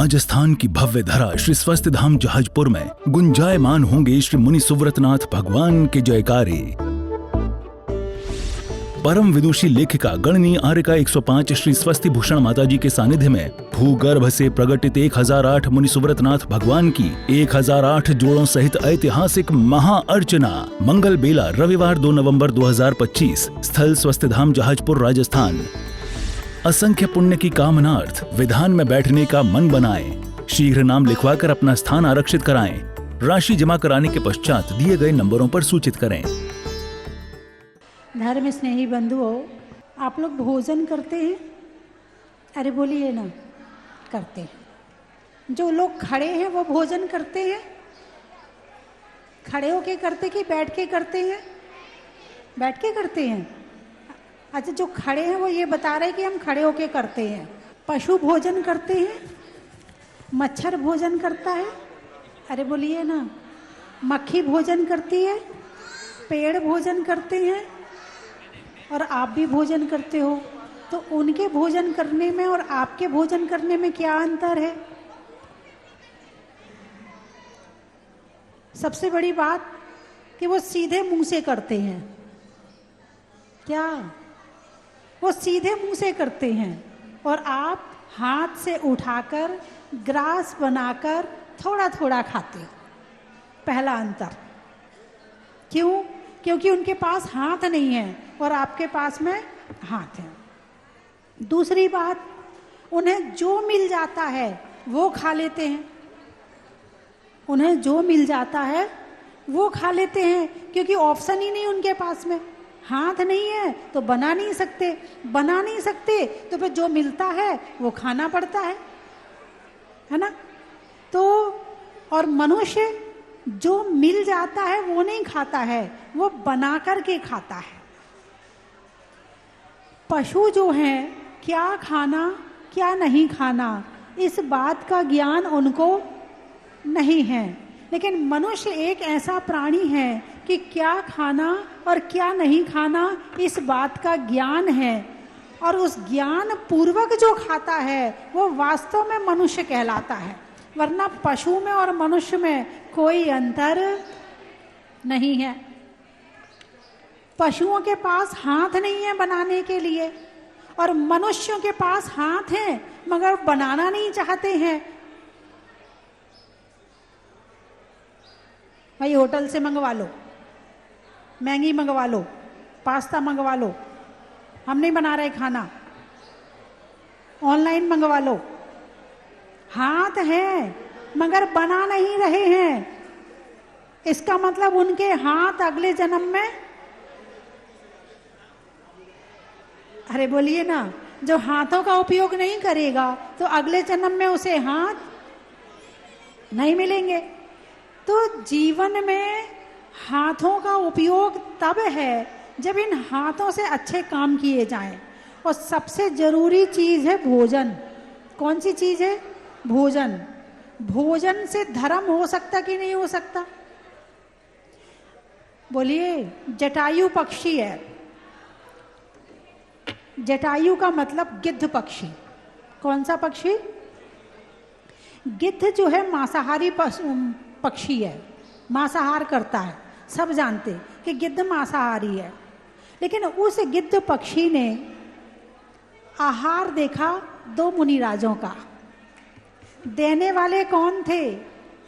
राजस्थान की भव्य धरा श्री स्वस्थ धाम जहाजपुर में गुंजायमान होंगे श्री मुनि सुव्रतनाथ भगवान के जयकारे। परम विदुषी लेखिका गणनीय आर्यका 105 श्री स्वस्ति भूषण माताजी के सानिध्य में भूगर्भ से प्रकटित 1008 मुनि सुव्रतनाथ भगवान की 1008 जोड़ों सहित ऐतिहासिक महाअर्चना मंगल बेला रविवार 2 नवंबर 2025 स्थल स्वस्थ धाम जहाजपुर राजस्थान। असंख्य पुण्य की कामनार्थ विधान में बैठने का मन बनाएं। शीघ्र नाम लिखवाकर अपना स्थान आरक्षित कराएं। राशि जमा कराने के पश्चात दिए गए नंबरों पर सूचित करें। धर्म स्नेही बंधुओं, आप लोग भोजन करते हैं? अरे बोलिए ना, करते हैं। जो लोग खड़े हैं वो भोजन करते हैं? खड़े होके करते कि बैठ के करते हैं? बैठ के करते हैं। अच्छा, जो खड़े हैं वो ये बता रहे हैं कि हम खड़े होके करते हैं। पशु भोजन करते हैं? मच्छर भोजन करता है? अरे बोलिए ना। मक्खी भोजन करती है? पेड़ भोजन करते हैं? और आप भी भोजन करते हो, तो उनके भोजन करने में और आपके भोजन करने में क्या अंतर है? सबसे बड़ी बात कि वो सीधे मुंह से करते हैं। क्या वो सीधे मुंह से करते हैं और आप हाथ से उठाकर ग्रास बनाकर थोड़ा थोड़ा खाते हो। पहला अंतर। क्यों? क्योंकि उनके पास हाथ नहीं है और आपके पास में हाथ है। दूसरी बात, उन्हें जो मिल जाता है वो खा लेते हैं। उन्हें जो मिल जाता है वो खा लेते हैं, क्योंकि ऑप्शन ही नहीं उनके पास में। हाथ नहीं है तो बना नहीं सकते तो फिर जो मिलता है वो खाना पड़ता है ना। तो और मनुष्य जो मिल जाता है वो नहीं खाता है, वो बना करके खाता है। पशु जो हैं, क्या खाना क्या नहीं खाना इस बात का ज्ञान उनको नहीं है, लेकिन मनुष्य एक ऐसा प्राणी है कि क्या खाना और क्या नहीं खाना इस बात का ज्ञान है, और उस ज्ञान पूर्वक जो खाता है वो वास्तव में मनुष्य कहलाता है। वरना पशु में और मनुष्य में कोई अंतर नहीं है। पशुओं के पास हाथ नहीं है बनाने के लिए, और मनुष्यों के पास हाथ है मगर बनाना नहीं चाहते हैं। भाई होटल से मंगवा लो, मैगी मंगवा लो, पास्ता मंगवा लो, हम नहीं बना रहे खाना, ऑनलाइन मंगवा लो। हाथ है मगर बना नहीं रहे हैं। इसका मतलब उनके हाथ अगले जन्म में, अरे बोलिए ना, जो हाथों का उपयोग नहीं करेगा तो अगले जन्म में उसे हाथ नहीं मिलेंगे। तो जीवन में हाथों का उपयोग तब है जब इन हाथों से अच्छे काम किए जाएं। और सबसे जरूरी चीज है भोजन। कौन सी चीज है? भोजन। भोजन से धर्म हो सकता कि नहीं हो सकता? बोलिए। जटायु पक्षी है। जटायु का मतलब गिद्ध पक्षी। कौन सा पक्षी? गिद्ध जो है मांसाहारी पक्षी है, मांसाहार करता है। सब जानते कि गिद्ध मांसाहारी है, लेकिन उस गिद्ध पक्षी ने आहार देखा 2 मुनिराजों का। देने वाले कौन थे?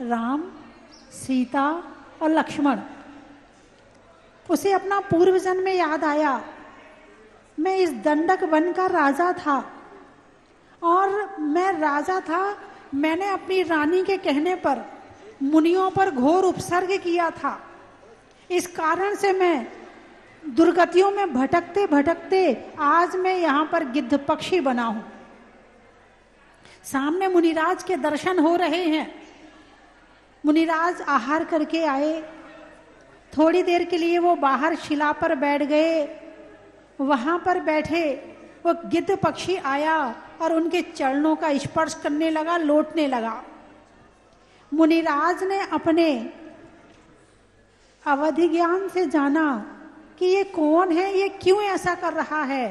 राम, सीता और लक्ष्मण। उसे अपना पूर्व जन्म में याद आया, मैं इस दंडक वन का राजा था और मैं राजा था, मैंने अपनी रानी के कहने पर मुनियों पर घोर उपसर्ग किया था। इस कारण से मैं दुर्गतियों में भटकते भटकते आज मैं यहां पर गिद्ध पक्षी बना हूं। सामने मुनिराज के दर्शन हो रहे हैं। मुनिराज आहार करके आए। थोड़ी देर के लिए वो बाहर शिला पर बैठ गए। वहां पर बैठे वो गिद्ध पक्षी आया और उनके चरणों का स्पर्श करने लगा, लौटने लगा। मुनिराज ने अपने अवधि ज्ञान से जाना कि ये कौन है, ये क्यों ऐसा कर रहा है।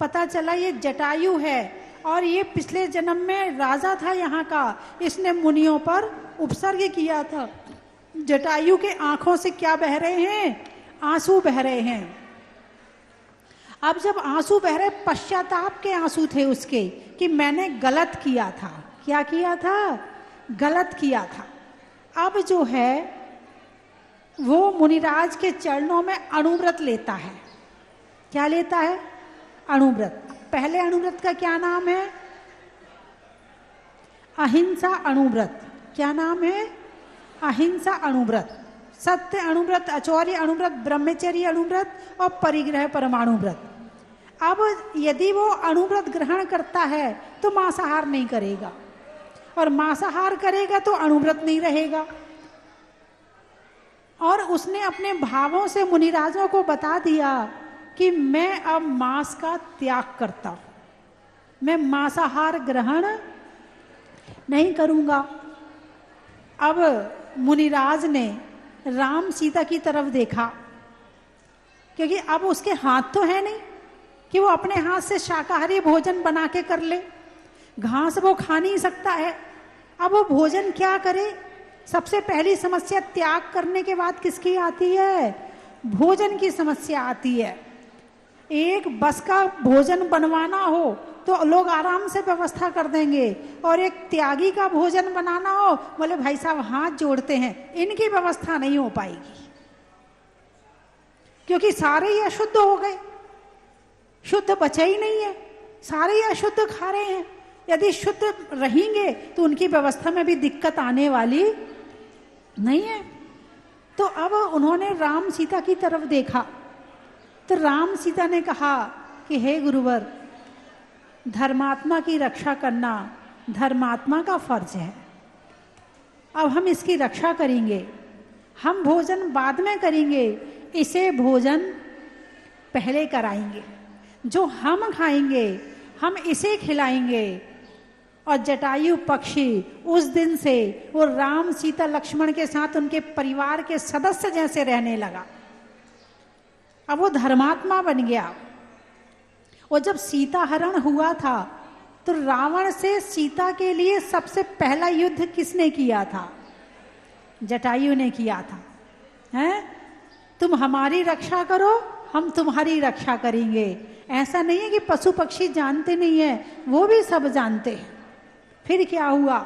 पता चला ये जटायु है। और ये पिछले जन्म में राजा था यहाँ का, इसने मुनियों पर उपसर्ग किया था। जटायु के आंखों से क्या बह रहे हैं? आंसू बह रहे हैं। अब जब आंसू बह रहे, पश्चाताप के आंसू थे उसके कि मैंने गलत किया था। क्या किया था? गलत किया था। अब जो है वो मुनिराज के चरणों में अणुव्रत लेता है। क्या लेता है? अणुव्रत। पहले अणुव्रत का क्या नाम है? अहिंसा अणुव्रत। क्या नाम है? अहिंसा अणुव्रत। सत्य अणुव्रत, अचौर्य अणुव्रत, ब्रह्मचर्य अणुव्रत और परिग्रह परमाणु व्रत। अब यदि वो अणुव्रत ग्रहण करता है तो मांसाहार नहीं करेगा, और मांसाहार करेगा तो अणुव्रत नहीं रहेगा। और उसने अपने भावों से मुनिराजों को बता दिया कि मैं अब मांस का त्याग करता हूं, मैं मांसाहार ग्रहण नहीं करूंगा। अब मुनिराज ने राम सीता की तरफ देखा, क्योंकि अब उसके हाथ तो है नहीं कि वो अपने हाथ से शाकाहारी भोजन बना के कर ले। घास वो खा नहीं सकता है। अब वो भोजन क्या करे? सबसे पहली समस्या त्याग करने के बाद किसकी आती है? भोजन की समस्या आती है। एक बस का भोजन बनवाना हो तो लोग आराम से व्यवस्था कर देंगे, और एक त्यागी का भोजन बनाना हो, बोले भाई साहब हाथ जोड़ते हैं, इनकी व्यवस्था नहीं हो पाएगी, क्योंकि सारे ही अशुद्ध हो गए, शुद्ध बचा ही नहीं है, सारे ही अशुद्ध खा रहे हैं। यदि शुद्ध रहेंगे तो उनकी व्यवस्था में भी दिक्कत आने वाली नहीं है। तो अब उन्होंने राम सीता की तरफ देखा, तो राम सीता ने कहा कि हे गुरुवर, धर्मात्मा की रक्षा करना धर्मात्मा का फर्ज है। अब हम इसकी रक्षा करेंगे, हम भोजन बाद में करेंगे, इसे भोजन पहले कराएंगे। जो हम खाएंगे हम इसे खिलाएंगे। और जटायु पक्षी उस दिन से वो राम सीता लक्ष्मण के साथ उनके परिवार के सदस्य जैसे रहने लगा। अब वो धर्मात्मा बन गया। और जब सीता हरण हुआ था तो रावण से सीता के लिए सबसे पहला युद्ध किसने किया था? जटायु ने किया था। हैं? तुम हमारी रक्षा करो, हम तुम्हारी रक्षा करेंगे। ऐसा नहीं है कि पशु पक्षी जानते नहीं है, वो भी सब जानते हैं। फिर क्या हुआ?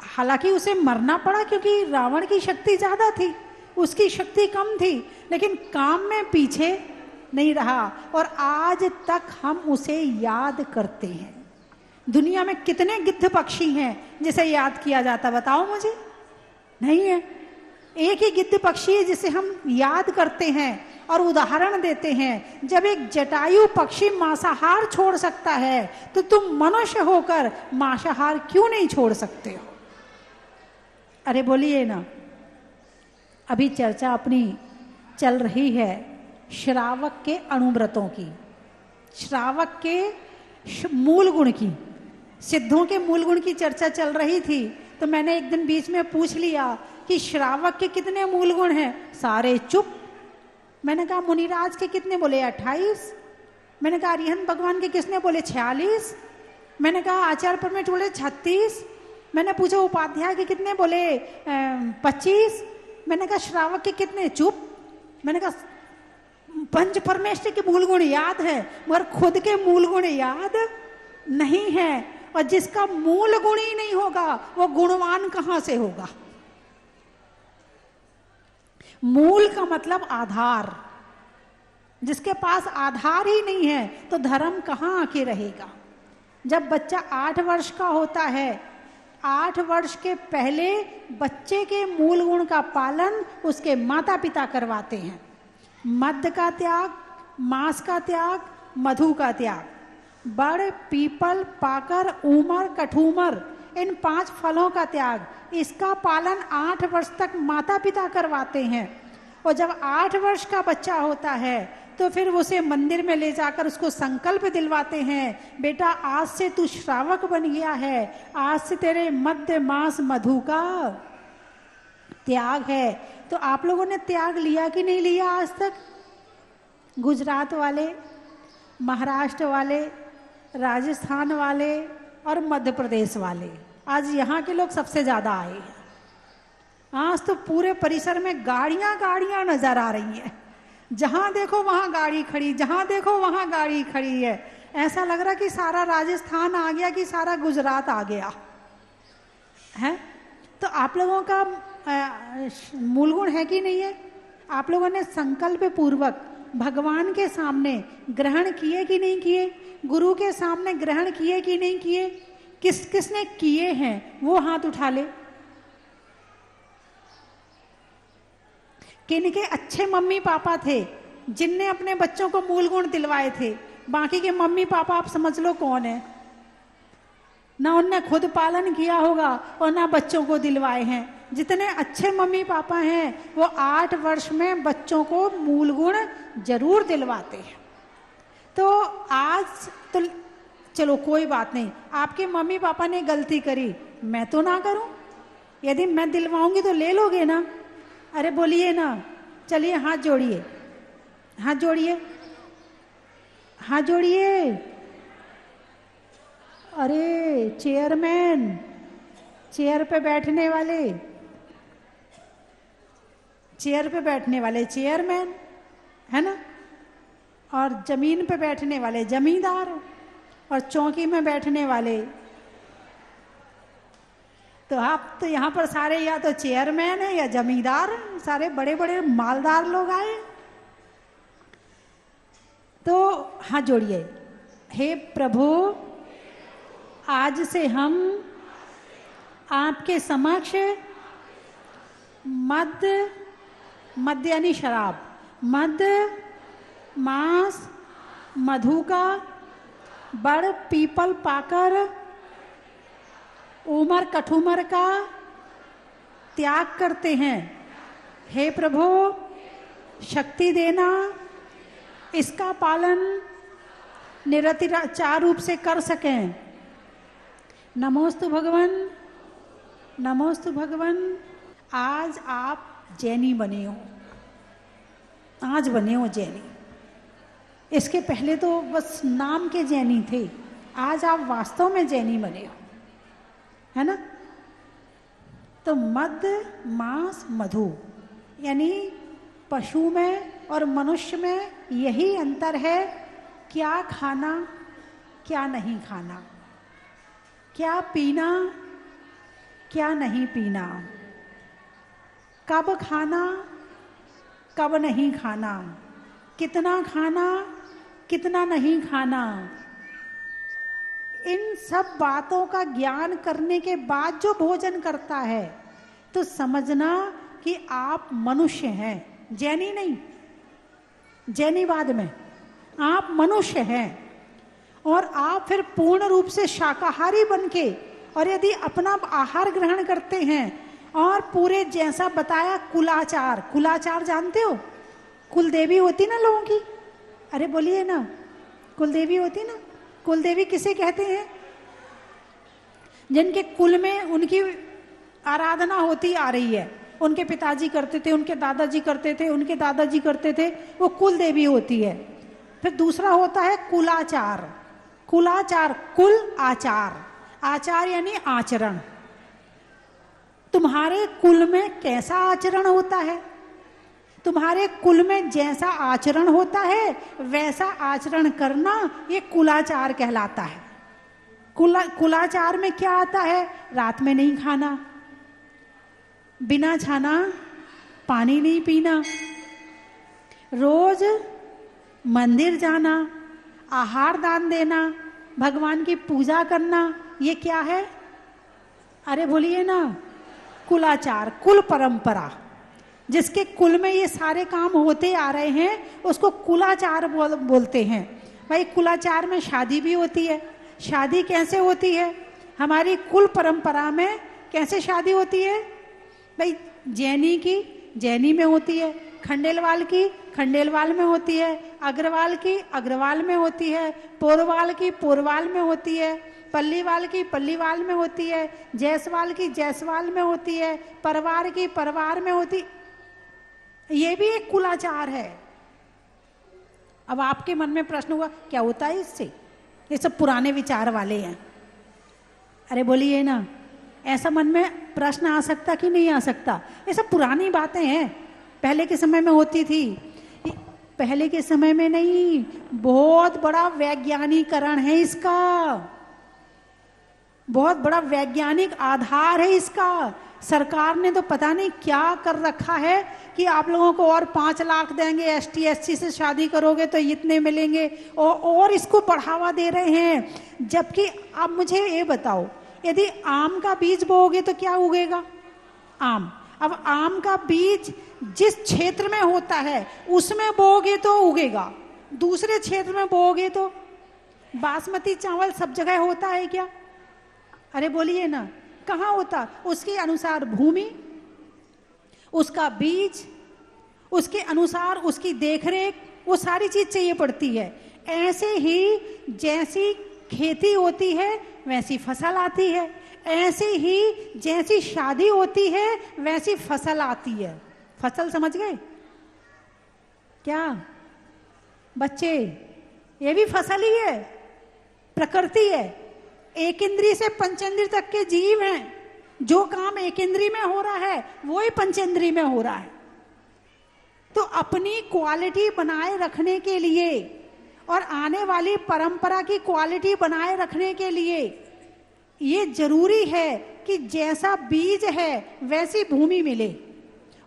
हालांकि उसे मरना पड़ा क्योंकि रावण की शक्ति ज्यादा थी, उसकी शक्ति कम थी, लेकिन काम में पीछे नहीं रहा। और आज तक हम उसे याद करते हैं। दुनिया में कितने गिद्ध पक्षी हैं जिसे याद किया जाता, बताओ मुझे? नहीं है। एक ही गिद्ध पक्षी है जिसे हम याद करते हैं और उदाहरण देते हैं। जब एक जटायु पक्षी मांसाहार छोड़ सकता है तो तुम मनुष्य होकर मांसाहार क्यों नहीं छोड़ सकते हो? अरे बोलिए ना। अभी चर्चा अपनी चल रही है श्रावक के अणुव्रतों की, श्रावक के मूल गुण की, सिद्धों के मूल गुण की चर्चा चल रही थी। तो मैंने एक दिन बीच में पूछ लिया कि श्रावक के कितने मूल गुण हैं? सारे चुप। मैंने कहा मुनिराज के कितने? बोले 28। मैंने कहा अरिहंत भगवान के किसने? बोले 46। मैंने कहा आचार्य परमेश्वर बोले 36। मैंने पूछा उपाध्याय के कितने? बोले 25। मैंने कहा श्रावक के कितने? चुप। मैंने कहा पंच परमेश्वर के मूल गुण याद है मगर खुद के मूल गुण याद नहीं है। और जिसका मूल गुण ही नहीं होगा वो गुणवान कहां से होगा? मूल का मतलब आधार। जिसके पास आधार ही नहीं है तो धर्म कहां आके रहेगा? जब बच्चा 8 वर्ष का होता है, 8 वर्ष के पहले बच्चे के मूल गुण का पालन उसके माता पिता करवाते हैं। मद्य का त्याग, मांस का त्याग, मधु का त्याग, बड़, पीपल, पाकर, ऊमर, कठूमर, इन 5 फलों का त्याग, इसका पालन 8 वर्ष तक माता पिता करवाते हैं। और जब 8 वर्ष का बच्चा होता है तो फिर उसे मंदिर में ले जाकर उसको संकल्प दिलवाते हैं, बेटा आज से तू श्रावक बन गया है, आज से तेरे मद्य, मांस, मधु का त्याग है। तो आप लोगों ने त्याग लिया कि नहीं लिया आज तक? गुजरात वाले, महाराष्ट्र वाले, राजस्थान वाले और मध्य प्रदेश वाले, आज यहाँ के लोग सबसे ज़्यादा आए हैं। आज तो पूरे परिसर में गाड़ियाँ गाड़ियाँ नजर आ रही हैं, जहाँ देखो वहाँ गाड़ी खड़ी, जहाँ देखो वहाँ गाड़ी खड़ी है। ऐसा लग रहा कि सारा राजस्थान आ गया कि सारा गुजरात आ गया है। तो आप लोगों का मूल गुण है कि नहीं है? आप लोगों ने संकल्प पूर्वक भगवान के सामने ग्रहण किए कि नहीं किए? गुरु के सामने ग्रहण किए कि नहीं किए? किसने किए हैं वो हाथ उठा ले। किनके अच्छे मम्मी पापा थे जिनने अपने बच्चों को मूल गुण दिलवाए थे? बाकी के मम्मी पापा आप समझ लो कौन है, ना उनने खुद पालन किया होगा और ना बच्चों को दिलवाए हैं। जितने अच्छे मम्मी पापा हैं वो 8 वर्ष में बच्चों को मूल गुण जरूर दिलवाते हैं। तो आज तो चलो कोई बात नहीं, आपके मम्मी पापा ने गलती करी, मैं तो ना करूं। यदि मैं दिलवाऊंगी तो ले लोगे ना? अरे बोलिए ना, चलिए हाथ जोड़िए, हाथ जोड़िए, हाथ जोड़िए। अरे चेयरमैन, चेयर पे बैठने वाले, चेयर पे बैठने वाले चेयरमैन है ना, और जमीन पे बैठने वाले जमींदार, और चौकी में बैठने वाले, तो आप तो यहाँ पर सारे या तो चेयरमैन है या जमींदार, सारे बड़े बड़े मालदार लोग आए। तो हाथ जोड़िए। हे प्रभु, आज से हम आपके समक्ष मद्य यानी शराब, मद्य, मांस, मधु का, बड़ पीपल पाकर, उमर कठुमर का त्याग करते हैं। हे प्रभु, शक्ति देना, इसका पालन निरतिचार रूप से कर सकें। नमोस्तु भगवन, नमोस्तु भगवन। आज आप जैनी बने हो, आज बने हो जैनी। इसके पहले तो बस नाम के जैनी थे, आज आप वास्तव में जैनी बने हो, है ना। तो मद्य, मांस, मधु यानी पशु में और मनुष्य में यही अंतर है, क्या खाना क्या नहीं खाना, क्या पीना क्या नहीं पीना, कब खाना कब नहीं खाना, कितना खाना कितना नहीं खाना। इन सब बातों का ज्ञान करने के बाद जो भोजन करता है तो समझना कि आप मनुष्य हैं, जैनी नहीं। जैनीवाद में आप मनुष्य हैं और आप फिर पूर्ण रूप से शाकाहारी बनके, और यदि अपना आहार ग्रहण करते हैं और पूरे जैसा बताया कुलाचार, कुलाचार जानते हो? कुल देवी होती ना लोगों की, अरे बोलिए ना, कुल देवी होती ना। कुल देवी किसे कहते हैं? जिनके कुल में उनकी आराधना होती आ रही है, उनके पिताजी करते थे, उनके दादाजी करते थे, उनके दादाजी करते थे, वो कुल देवी होती है। फिर दूसरा होता है कुलाचार। कुलाचार, कुल आचार, आचार यानी आचरण। तुम्हारे कुल में कैसा आचरण होता है, तुम्हारे कुल में जैसा आचरण होता है वैसा आचरण करना, ये कुलाचार कहलाता है। कुलाचार में क्या आता है? रात में नहीं खाना, बिना छाना पानी नहीं पीना, रोज मंदिर जाना, आहार दान देना, भगवान की पूजा करना, ये क्या है? अरे बोलिए ना, कुलाचार, कुल परंपरा। जिसके कुल में ये सारे काम होते आ रहे हैं उसको कुलाचार बोलते हैं। भाई कुलाचार में शादी भी होती है। शादी कैसे होती है? हमारी कुल परंपरा में कैसे शादी होती है? भाई जैनी की जैनी में होती है, खंडेलवाल की खंडेलवाल में होती है, अग्रवाल की अग्रवाल में होती है, पोरवाल की पोरवाल में होती है, पल्लीवाल की पल्लीवाल में होती है, जैसवाल की जैसवाल में होती है, परवार की परवार में होती। ये भी एक कुलाचार है। अब आपके मन में प्रश्न हुआ क्या होता है इससे? ये सब पुराने विचार वाले हैं। अरे बोलिए ना, ऐसा मन में प्रश्न आ सकता कि नहीं आ सकता? ये सब पुरानी बातें हैं, पहले के समय में होती थी। पहले के समय में नहीं, बहुत बड़ा वैज्ञानिकरण है इसका, बहुत बड़ा वैज्ञानिक आधार है इसका। सरकार ने तो पता नहीं क्या कर रखा है कि आप लोगों को और 5 लाख देंगे, ST SC से शादी करोगे तो इतने मिलेंगे, और इसको बढ़ावा दे रहे हैं। जबकि आप मुझे ये बताओ, यदि आम का बीज बोओगे तो क्या उगेगा? आम। अब आम का बीज जिस क्षेत्र में होता है उसमें बोओगे तो उगेगा, दूसरे क्षेत्र में बोओगे तो? बासमती चावल सब जगह होता है क्या? अरे बोलिए ना, कहाँ होता? उसके अनुसार भूमि, उसका बीज, उसके अनुसार उसकी देखरेख, वो सारी चीज चाहिए पड़ती है। ऐसे ही जैसी खेती होती है वैसी फसल आती है, ऐसे ही जैसी शादी होती है वैसी फसल आती है। फसल समझ गए क्या बच्चे? ये भी फसल ही है, प्रकृति है। एक इंद्री से पंचेंद्री तक के जीव हैं। जो काम एक इंद्री में हो रहा है वो ही पंचेंद्री में हो रहा है। तो अपनी क्वालिटी बनाए रखने के लिए और आने वाली परंपरा की क्वालिटी बनाए रखने के लिए ये जरूरी है कि जैसा बीज है वैसी भूमि मिले,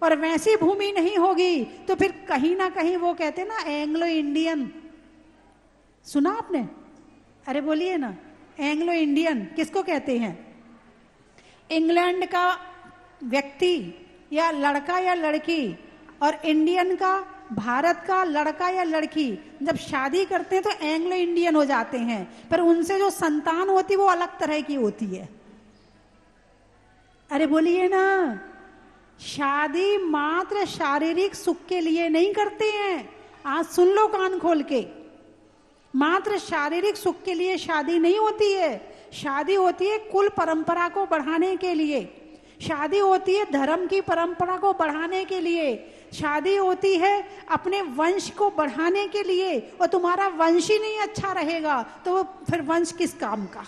और वैसी भूमि नहीं होगी तो फिर कहीं ना कहीं, वो कहते ना एंग्लो इंडियन, सुना आपने? अरे बोलिए ना, एंग्लो इंडियन किसको कहते हैं? इंग्लैंड का व्यक्ति या लड़का या लड़की और इंडियन का, भारत का लड़का या लड़की जब शादी करते हैं तो एंग्लो इंडियन हो जाते हैं, पर उनसे जो संतान होती है वो अलग तरह की होती है। अरे बोलिए ना, शादी मात्र शारीरिक सुख के लिए नहीं करते हैं। आज सुन लो कान खोल के, मात्र शारीरिक सुख के लिए शादी नहीं होती है। शादी होती है कुल परंपरा को बढ़ाने के लिए, शादी होती है धर्म की परंपरा को बढ़ाने के लिए, शादी होती है अपने वंश को बढ़ाने के लिए। और तुम्हारा वंश ही नहीं अच्छा रहेगा तो फिर वंश किस काम का?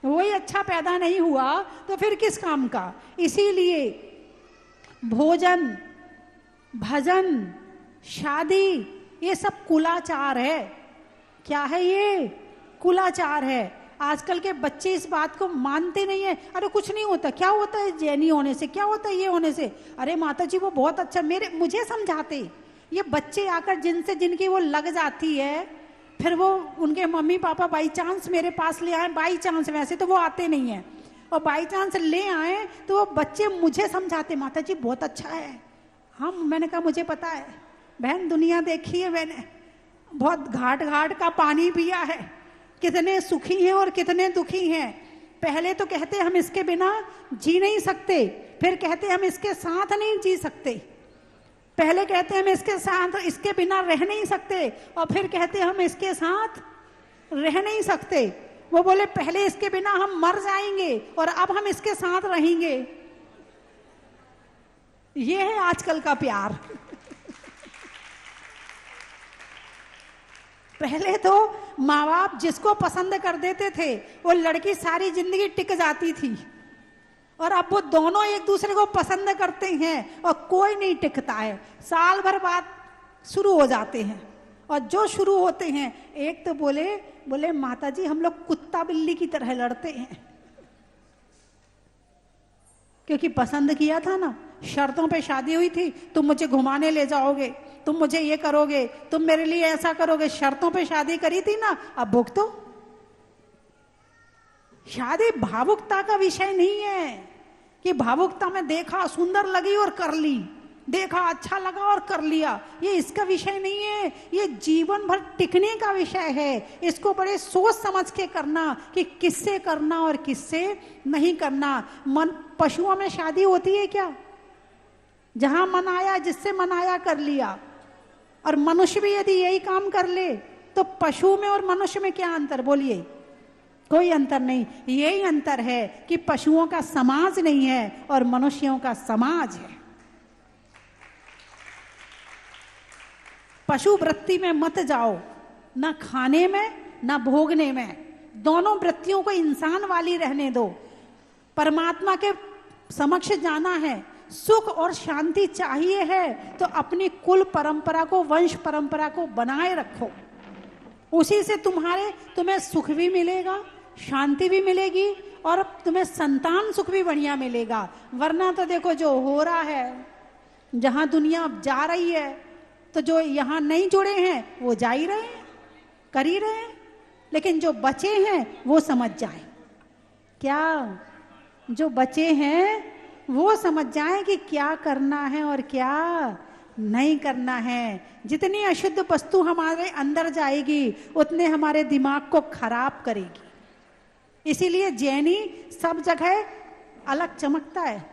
वही अच्छा पैदा नहीं हुआ तो फिर किस काम का? इसीलिए भोजन, भजन, शादी, ये सब कुलाचार है। क्या है ये? कुलाचार है। आजकल के बच्चे इस बात को मानते नहीं है। अरे कुछ नहीं होता, क्या होता है जैनी होने से, क्या होता है ये होने से? अरे माता जी वो बहुत अच्छा, मुझे समझाते। ये बच्चे आकर जिनसे जिनकी वो लग जाती है, फिर वो उनके मम्मी पापा बाई चांस मेरे पास ले आए, बाई चांस, वैसे तो वो आते नहीं है, और बाई चांस ले आए तो वो बच्चे मुझे समझाते, माता जी बहुत अच्छा है। हाँ, मैंने कहा मुझे पता है बहन, दुनिया देखी है मैंने, बहुत घाट घाट का पानी पिया है, कितने सुखी हैं और कितने दुखी हैं। पहले तो कहते हम इसके बिना जी नहीं सकते, फिर कहते हम इसके साथ नहीं जी सकते, पहले कहते हम इसके साथ, इसके बिना रह नहीं सकते, और फिर कहते हम इसके साथ रह नहीं सकते। वो बोले पहले इसके बिना हम मर जाएंगे और अब हम इसके साथ रहेंगे। ये है आजकल का प्यार। पहले तो माँ बाप जिसको पसंद कर देते थे वो लड़की सारी जिंदगी टिक जाती थी, और अब वो दोनों एक दूसरे को पसंद करते हैं और कोई नहीं टिकता है। साल भर बाद शुरू हो जाते हैं, और जो शुरू होते हैं एक तो बोले माता जी हम लोग कुत्ता बिल्ली की तरह लड़ते हैं, क्योंकि पसंद किया था ना, शर्तों पे शादी हुई थी, तुम मुझे घुमाने ले जाओगे, तुम मुझे ये करोगे, तुम मेरे लिए ऐसा करोगे, शर्तों पे शादी करी थी ना, अब भुगतो। शादी भावुकता का विषय नहीं है कि भावुकता में देखा सुंदर लगी और कर ली, देखा अच्छा लगा और कर लिया, ये इसका विषय नहीं है। ये जीवन भर टिकने का विषय है। इसको बड़े सोच समझ के करना कि किससे करना और किससे नहीं करना। पशुओं में शादी होती है क्या? जहां मन आया, जिससे मन आया कर लिया। और मनुष्य भी यदि यही काम कर ले तो पशु में और मनुष्य में क्या अंतर? बोलिए, कोई अंतर नहीं। यही अंतर है कि पशुओं का समाज नहीं है और मनुष्यों का समाज है। पशु वृत्ति में मत जाओ, ना खाने में ना भोगने में, दोनों वृत्तियों को इंसान वाली रहने दो। परमात्मा के समक्ष जाना है, सुख और शांति चाहिए है तो अपनी कुल परंपरा को, वंश परंपरा को बनाए रखो। उसी से तुम्हें सुख भी मिलेगा, शांति भी मिलेगी और तुम्हें संतान सुख भी बढ़िया मिलेगा। वरना तो देखो जो हो रहा है, जहां दुनिया जा रही है, तो जो यहां नहीं जुड़े हैं वो जा ही रहे हैं, कर ही रहे हैं। लेकिन जो बचे हैं वो समझ जाए, क्या जो बचे हैं वो समझ जाए कि क्या करना है और क्या नहीं करना है। जितनी अशुद्ध वस्तु हमारे अंदर जाएगी उतने हमारे दिमाग को खराब करेगी। इसीलिए जैनी सब जगह अलग चमकता है,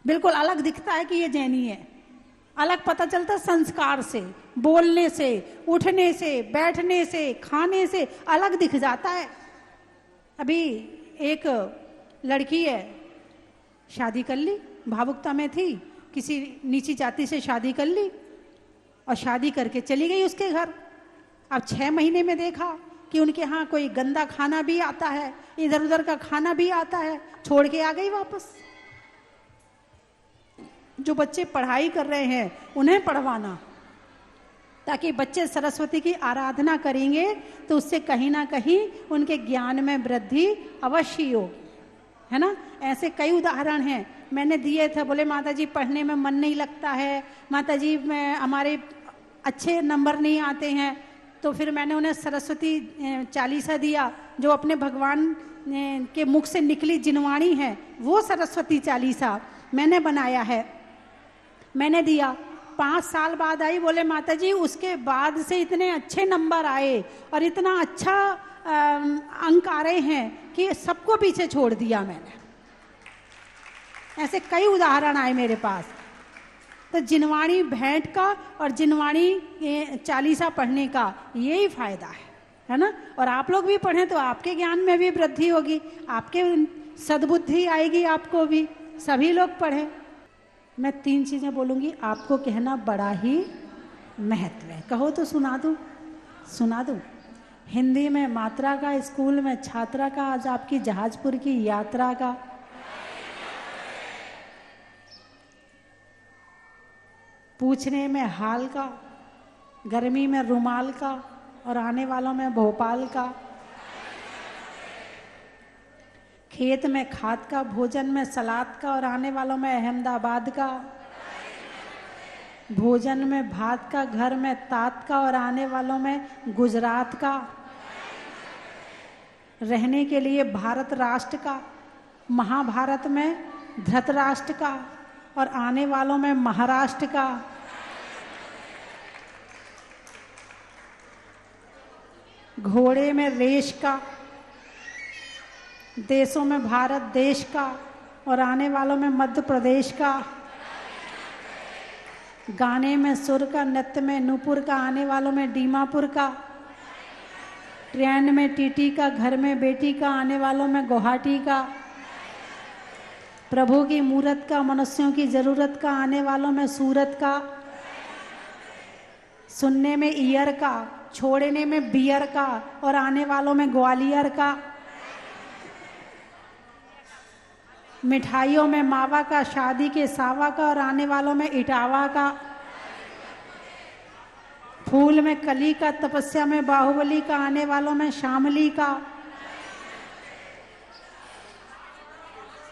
बिल्कुल अलग दिखता है कि ये जैनी है। अलग पता चलता संस्कार से, बोलने से, उठने से, बैठने से, खाने से अलग दिख जाता है। अभी एक लड़की है, शादी कर ली, भावुकता में थी, किसी नीची जाति से शादी कर ली और शादी करके चली गई उसके घर। अब 6 महीने में देखा कि उनके यहाँ कोई गंदा खाना भी आता है, इधर उधर का खाना भी आता है, छोड़ के आ गई वापस। जो बच्चे पढ़ाई कर रहे हैं उन्हें पढ़वाना, ताकि बच्चे सरस्वती की आराधना करेंगे तो उससे कहीं ना कहीं उनके ज्ञान में वृद्धि अवश्य हो, है ना। ऐसे कई उदाहरण हैं मैंने दिए थे। बोले माता जी पढ़ने में मन नहीं लगता है, माता जी हमारे अच्छे नंबर नहीं आते हैं, तो फिर मैंने उन्हें सरस्वती चालीसा दिया, जो अपने भगवान के मुख से निकली जिनवाणी है, वो सरस्वती चालीसा मैंने बनाया है, मैंने दिया। 5 साल बाद आई, बोले माता जी उसके बाद से इतने अच्छे नंबर आए और इतना अच्छा अंक आ रहे हैं कि सबको पीछे छोड़ दिया मैंने। ऐसे कई उदाहरण आए मेरे पास। तो जिनवाणी भेंट का और जिनवाणी चालीसा पढ़ने का यही फायदा है ना। और आप लोग भी पढ़ें तो आपके ज्ञान में भी वृद्धि होगी, आपके सद्बुद्धि आएगी आपको भी। सभी लोग पढ़ें। मैं 3 चीजें बोलूंगी, आपको कहना बड़ा ही महत्व है। कहो तो सुना दूं, सुना दूं। हिंदी में मात्रा का, स्कूल में छात्रा का, आज आपकी जहाजपुर की यात्रा का। पूछने में हाल का, गर्मी में रुमाल का और आने वालों में भोपाल का। खेत में खाद का, भोजन में सलाद का और आने वालों में अहमदाबाद का। भोजन में भात का, घर में तात का और आने वालों में गुजरात का। रहने के लिए भारत राष्ट्र का, महाभारत में धृतराष्ट्र का और आने वालों में महाराष्ट्र का। घोड़े में रेश का, देशों में भारत देश का और आने वालों में मध्य प्रदेश का। गाने में सुर का, नृत्य में नूपुर का, आने वालों में दीमापुर का। ट्रेन में टीटी का, घर में बेटी का, आने वालों में गुवाहाटी का। प्रभु की मूरत का, मनुष्यों की जरूरत का, आने वालों में सूरत का। सुनने में ईयर का, छोड़ने में बियर का और आने वालों में ग्वालियर का। मिठाइयों में मावा का, शादी के सावा का और आने वालों में इटावा का। फूल में कली का, तपस्या में बाहुबली का, आने वालों में शामली का।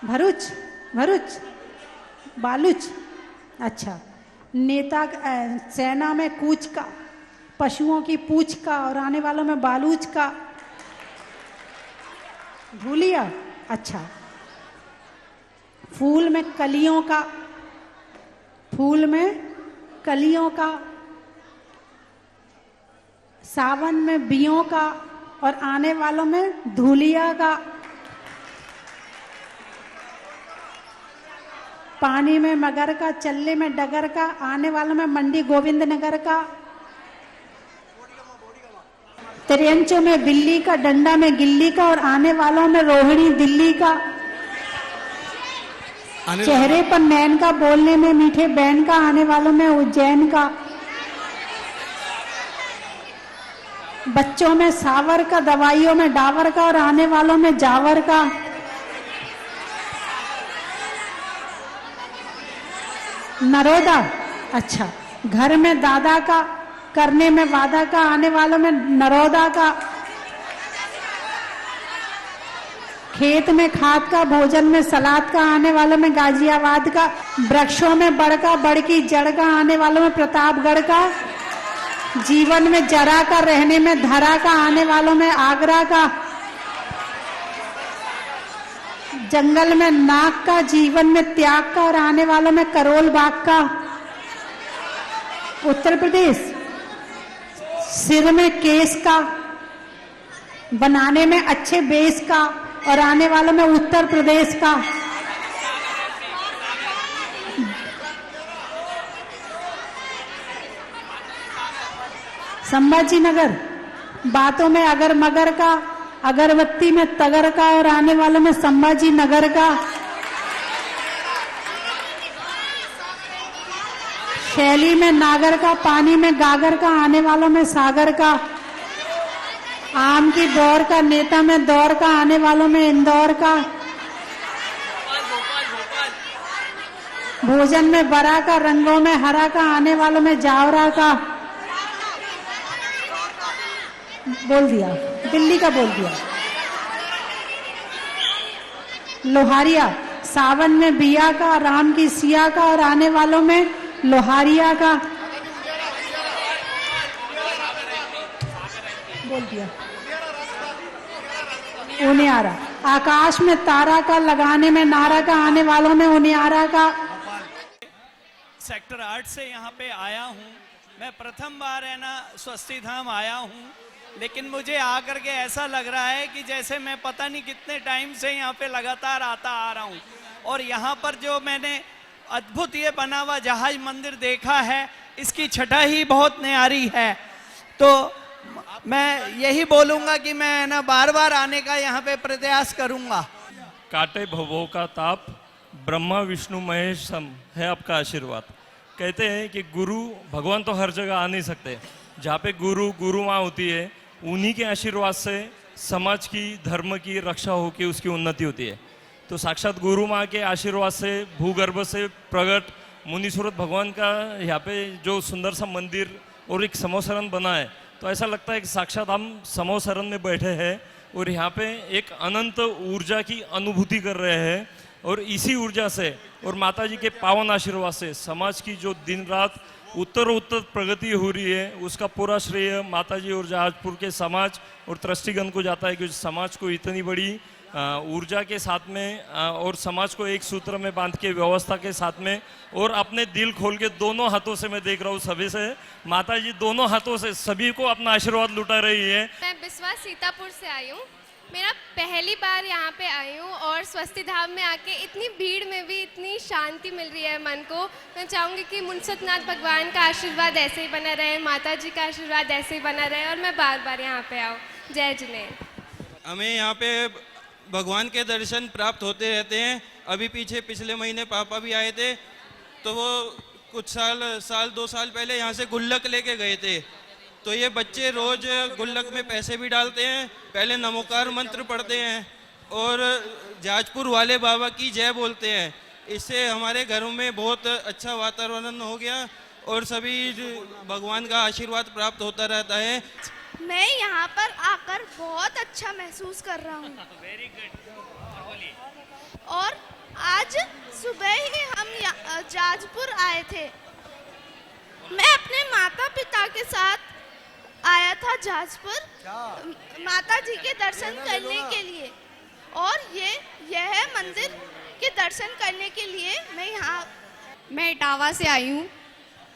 भरूच, भरूच, बालूच, अच्छा। नेता सेना में कूच का, पशुओं की पूछ का और आने वालों में बालूच का। भूलिया, अच्छा। फूल में कलियों का, फूल में कलियों का। सावन में बियों का और आने वालों में धूलिया का। पानी में मगर का, चल्ले में डगर का, आने वालों में मंडी गोविंद नगर का। त्रियंचों में बिल्ली का, डंडा में गिल्ली का और आने वालों में रोहिणी दिल्ली का। चेहरे पर नैन का, बोलने में मीठे बैन का, आने वालों में उज्जैन का। बच्चों में सावर का, दवाइयों में डावर का और आने वालों में जावर का। नरोदा, अच्छा। घर में दादा का, करने में वादा का, आने वालों में नरोदा का। खेत में खाद का, भोजन में सलाद का, आने वालों में गाजियाबाद का। वृक्षों में बड़ का, बड़ की जड़ का, आने वालों में प्रतापगढ़ का। जीवन में जरा का, रहने में धरा का, आने वालों में आगरा का। जंगल में नाक का, जीवन में त्याग का और आने वालों में करोल बाग का। उत्तर प्रदेश, सिर में केस का, बनाने में अच्छे बेस का और आने वालों में उत्तर प्रदेश का। संभाजी नगर, बातों में अगर मगर का, अगरबत्ती में तगर का और आने वालों में संभाजी नगर का। शैली में नागर का, पानी में गागर का, आने वालों में सागर का। आम की दौर का, नेता में दौर का, आने वालों में इंदौर का। भोजन में बरा का, रंगों में हरा का, आने वालों में जावरा का। बोल दिया, दिल्ली का बोल दिया। लोहारिया, सावन में बिया का, राम की सिया का और आने वालों में लोहारिया का। बोल दिया। उनियारा, आकाश में तारा का, लगाने में नारा का, आने वालों में उनियारा का। सेक्टर 8 से यहाँ पे आया हूँ। मैं प्रथम बार है ना स्वस्ति धाम आया हूँ, लेकिन मुझे आकर के ऐसा लग रहा है कि जैसे मैं पता नहीं कितने टाइम से यहाँ पे लगातार आता आ रहा हूँ। और यहाँ पर जो मैंने अद्भुत ये बना हुआ जहाज मंदिर देखा है, इसकी छटा ही बहुत न्यारी है। तो मैं यही बोलूँगा कि मैं ना बार बार आने का यहाँ पे प्रयास करूँगा। काटे भवों का ताप, ब्रह्मा विष्णु महेश हम है आपका आशीर्वाद। कहते हैं कि गुरु, भगवान तो हर जगह आ नहीं सकते, जहाँ पे गुरु माँ होती है उन्हीं के आशीर्वाद से समाज की, धर्म की रक्षा होकर उसकी उन्नति होती है। तो साक्षात गुरु माँ के आशीर्वाद से, भूगर्भ से प्रकट मुनीश्वरत भगवान का यहाँ पे जो सुंदर सा मंदिर और एक समोसरण बना है, तो ऐसा लगता है कि साक्षात हम समोसरण में बैठे हैं और यहाँ पे एक अनंत ऊर्जा की अनुभूति कर रहे हैं। और इसी ऊर्जा से और माता जी के पावन आशीर्वाद से समाज की जो दिन रात उत्तर प्रगति हो रही है, उसका पूरा श्रेय माता जी और जहाजपुर के समाज और ट्रस्टीगण को जाता है कि समाज को इतनी बड़ी ऊर्जा के साथ में और समाज को एक सूत्र में बांध के, व्यवस्था के साथ में और अपने दिल खोल के दोनों हाथों से मैं देख रहा हूँ सभी से, माता जी दोनों हाथों से सभी को अपना आशीर्वाद लुटा रही है। मैं बिस्वा सीतापुर से आई हूँ। मेरा पहली बार यहाँ पे आई हूँ और स्वस्ति धाम में आके इतनी भीड़ में भी इतनी शांति मिल रही है मन को। मैं चाहूँगी कि मुनसतनाथ भगवान का आशीर्वाद ऐसे ही बना रहे, माता जी का आशीर्वाद ऐसे ही बना रहे और मैं बार बार यहाँ पे आऊँ। जय जिनेन्द्र। हमें यहाँ पे भगवान के दर्शन प्राप्त होते रहते हैं। अभी पिछले महीने पापा भी आए थे, तो वो कुछ साल 2 साल पहले यहाँ से गुल्लक लेके गए थे। तो ये बच्चे रोज गुल्लक में पैसे भी डालते हैं, पहले नमोकार मंत्र पढ़ते हैं और जाजपुर वाले बाबा की जय बोलते हैं। इससे हमारे घरों में बहुत अच्छा वातावरण हो गया और सभी भगवान का आशीर्वाद प्राप्त होता रहता है। मैं यहाँ पर आकर बहुत अच्छा महसूस कर रहा हूँ। और आज सुबह ही हम जाजपुर आए थे। मैं अपने माता पिता के साथ आया था जाजपुर माता जी के दर्शन करने के लिए, और यह मंदिर के दर्शन करने के लिए मैं इटावा से आई हूँ।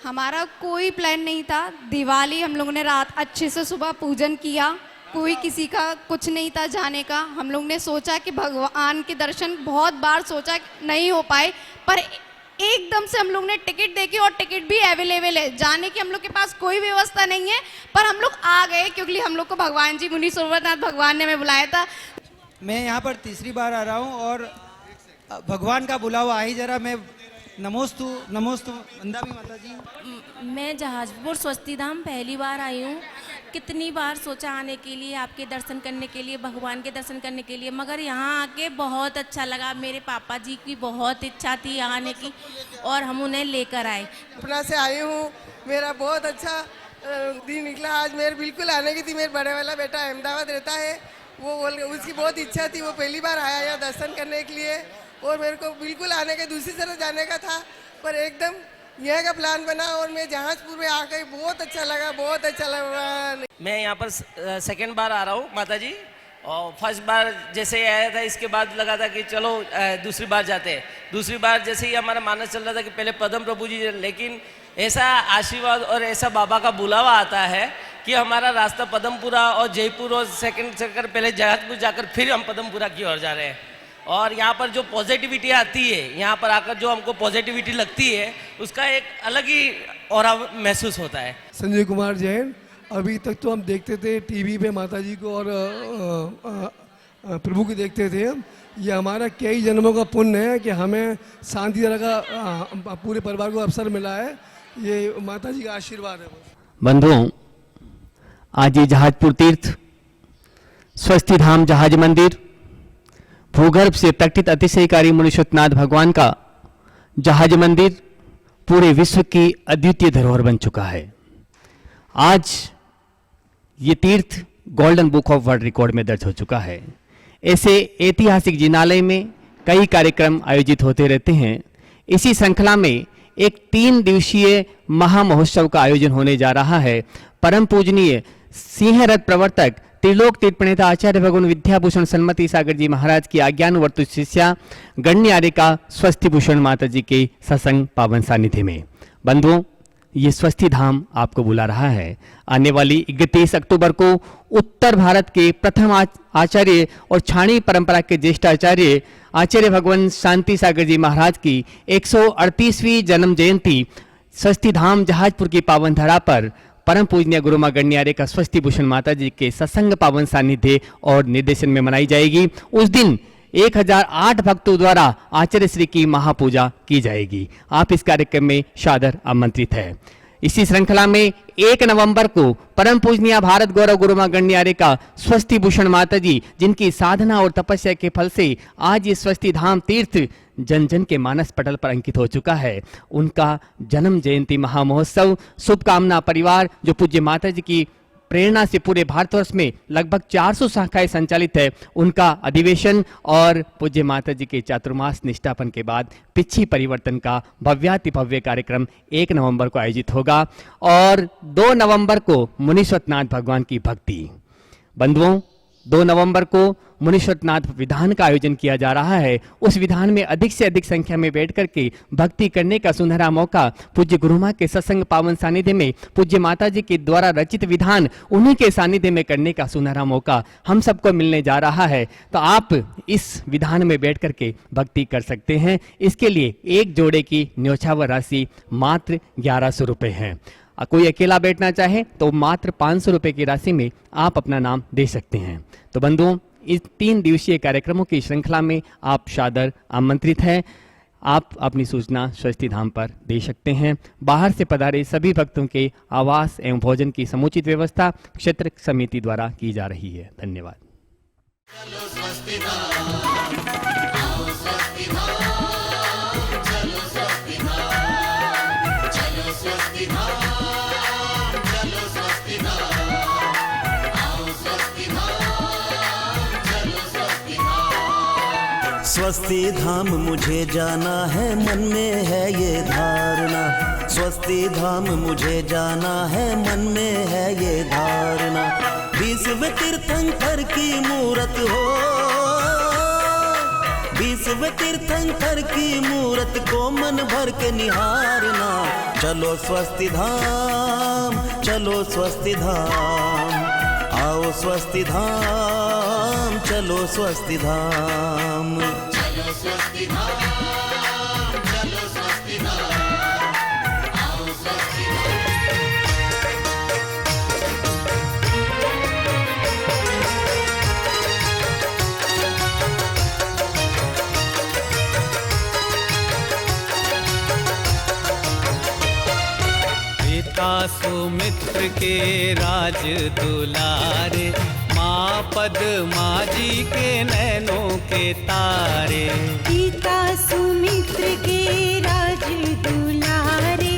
हमारा कोई प्लान नहीं था। दिवाली हम लोगों ने रात अच्छे से सुबह पूजन किया, कोई किसी का कुछ नहीं था जाने का। हम लोग ने सोचा कि भगवान के दर्शन बहुत बार सोचा नहीं हो पाए, पर एकदम से हम लोग ने टिकट देखी और टिकट भी अवेलेबल है। जाने की हम लोग के पास कोई व्यवस्था नहीं है, पर हम लोग आ गए क्योंकि हम लोग को भगवान जी, मुनि सोमनाथ भगवान ने हमें बुलाया था। मैं यहाँ पर तीसरी बार आ रहा हूँ और भगवान का बुलावा आई जरा। मैं नमोस्तु वंदा भी माता जी। मैं जहाजपुर स्वस्ति धाम पहली बार आई हूँ। कितनी बार सोचा आने के लिए, आपके दर्शन करने के लिए, भगवान के दर्शन करने के लिए, मगर यहाँ आके बहुत अच्छा लगा। मेरे पापा जी की बहुत इच्छा थी यहाँ आने की और हम उन्हें लेकर आए। अपना से आई हूँ, मेरा बहुत अच्छा दिन निकला आज। मेरे बिल्कुल आने की थी। मेरे बड़े वाला बेटा अहमदाबाद रहता है, वो उसकी बहुत इच्छा थी, वो पहली बार आया यहाँ दर्शन करने के लिए और मेरे को बिल्कुल आने के दूसरी तरफ जाने का था, पर एकदम यहाँ का प्लान बना और मैं जहाजपुर में आ गई। बहुत अच्छा लगा, बहुत अच्छा लगा। मैं यहाँ पर सेकंड बार आ रहा हूँ माता जी, और फर्स्ट बार जैसे आया था इसके बाद लगा था कि चलो दूसरी बार जाते हैं। दूसरी बार जैसे ही हमारा मानस चल रहा था कि पहले पद्म प्रभु जी, लेकिन ऐसा आशीर्वाद और ऐसा बाबा का बुलावा आता है कि हमारा रास्ता पद्मपुरा और जयपुर और सेकंड चक्कर पहले जहाजपुर जाकर फिर हम पद्मपुरा की ओर जा रहे हैं। और यहाँ पर जो पॉजिटिविटी आती है, यहाँ पर आकर जो हमको पॉजिटिविटी लगती है, उसका एक अलग ही ऑरा महसूस होता है। संजय कुमार जैन। अभी तक तो हम देखते थे टीवी पे माता जी को और प्रभु को देखते थे। ये हमारा कई जन्मों का पुण्य है कि हमें शांति तरह का पूरे परिवार को अवसर मिला है। ये माता जी का आशीर्वाद है। बंधुओं, आज ये जहाजपुर तीर्थ, स्वस्ति धाम जहाज मंदिर, भूगर्भ से प्रकटित अतिशयकारी मुनीश्वरनाथ भगवान का जहाज मंदिर पूरे विश्व की अद्वितीय धरोहर बन चुका है। आज ये तीर्थ golden book of world record में दर्ज हो चुका है। ऐसे ऐतिहासिक जिनालय में कई कार्यक्रम आयोजित होते रहते हैं। इसी श्रृंखला में एक 3 दिवसीय महामहोत्सव का आयोजन होने जा रहा है। परम पूजनीय सिंहरथ प्रवर्तक त्रिलोक तीर्थ प्रणेता आचार्य भगवान विद्याभूषण सन्मति सागर जी महाराज की आज्ञानुवर्तु शिष्या गण्यारिका स्वस्ति भूषण माता जी के सत्संग पावन सानिध्य में। बंधुओं, ये स्वस्ति धाम आपको बुला रहा है। आने वाली 31 अक्टूबर को उत्तर भारत के प्रथम आचार्य और छाणी परंपरा के ज्येष्ठ आचार्य आचार्य भगवान शांति सागर जी महाराज की 138वीं जन्म जयंती स्वस्ति धाम जहाजपुर की पावन धरा पर परम पूजनीय गुरु मां गण्यारे का स्वस्ति भूषण माता जी के सत्संग पावन सानिध्य और निर्देशन में मनाई जाएगी। उस दिन 1008 भक्तों द्वारा आचार्य श्री की महापूजा की जाएगी। आप इस कार्यक्रम में सादर आमंत्रित है। इसी श्रृंखला में 1 नवंबर को परम पूजनीय भारत गौरव गुरु मां गण्यारे का स्वस्ति भूषण माता जी, जिनकी साधना और तपस्या के फल से आज ये स्वस्ति धाम तीर्थ जन जन के मानस पटल पर अंकित हो चुका है, उनका जन्म जयंती महामहोत्सव शुभकामना परिवार, जो पूज्य माता जी की प्रेरणा से पूरे भारतवर्ष में लगभग 400 शाखाएं संचालित है, उनका अधिवेशन और पूज्य माता जी के चातुर्मास निष्ठापन के बाद पिछी परिवर्तन का भव्याति भव्य कार्यक्रम 1 नवंबर को आयोजित होगा और 2 नवंबर को मुनीश्वरनाथ भगवान की भक्ति। बंधुओं, 2 नवंबर को मुनीश्वरनाथ विधान का आयोजन किया जा रहा है। उस विधान में अधिक से अधिक संख्या में बैठ करके भक्ति करने का सुनहरा मौका पूज्य गुरु मां के सत्संग पावन सानिध्य में पूज्य माता जी के द्वारा रचित विधान उन्हीं के सानिध्य में करने का सुनहरा मौका हम सबको मिलने जा रहा है। तो आप इस विधान में बैठ करके भक्ति कर सकते हैं। इसके लिए एक जोड़े की न्योछावर राशि मात्र 1100 रुपये है। कोई अकेला बैठना चाहे तो मात्र 500 रुपये की राशि में आप अपना नाम दे सकते हैं। तो बंधुओं, इस 3 दिवसीय कार्यक्रमों की श्रृंखला में आप सादर आमंत्रित हैं। आप अपनी सूचना स्वस्ति धाम पर दे सकते हैं। बाहर से पधारे सभी भक्तों के आवास एवं भोजन की समुचित व्यवस्था क्षेत्र समिति द्वारा की जा रही है। धन्यवाद। स्वस्ति धाम मुझे जाना है, मन में है ये धारणा। स्वस्ति धाम मुझे जाना है, मन में है ये धारणा। 20वें तीर्थंकर की मूरत हो, 20वें तीर्थंकर की मूरत को मन भर के निहारना। चलो स्वस्ति धाम, चलो स्वस्ति धाम, आओ स्वस्ति धाम, चलो स्वस्ति धाम, चलो स्वस्ति धाम, चलो स्वस्ति धाम, आओ स्वस्ति पिता सुमित्र के राज दुलारे, माँ पद्मा जी के नैनों के तारे। पिता सुमित्र के राज दुलारे,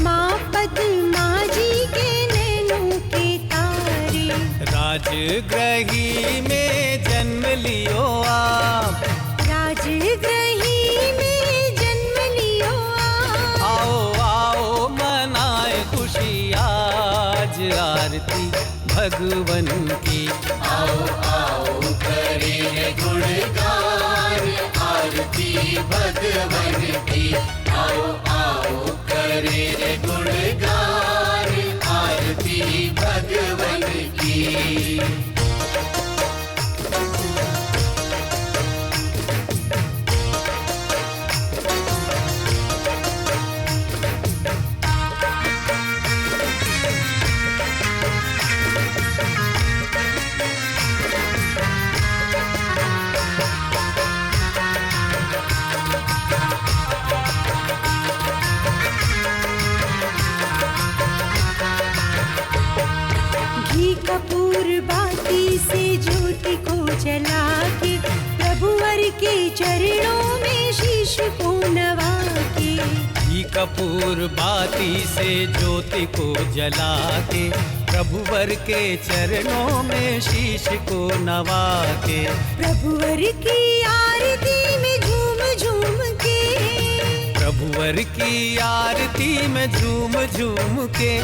माँ पद्मा जी के नैनों के तारे। राजगृही में जन्म लियो आप, राजगृही में जन्म लियो आप। आओ आओ मनाए खुशी आज आरती भगवन की। आओ आओ करें गुणगान आरती भगवन की। आओ आओ करें गुणगान आरती भगवन की। घी कपूर बाती से ज्योति को जला के, प्रभुवर के चरणों में शीश को नवा के। घी कपूर बाती से ज्योति को जला के, प्रभुवर के चरणों में शीश को नवा के। प्रभुवर की आरती में झूम झूम के, प्रभुवर की आरती में झूम झूम के।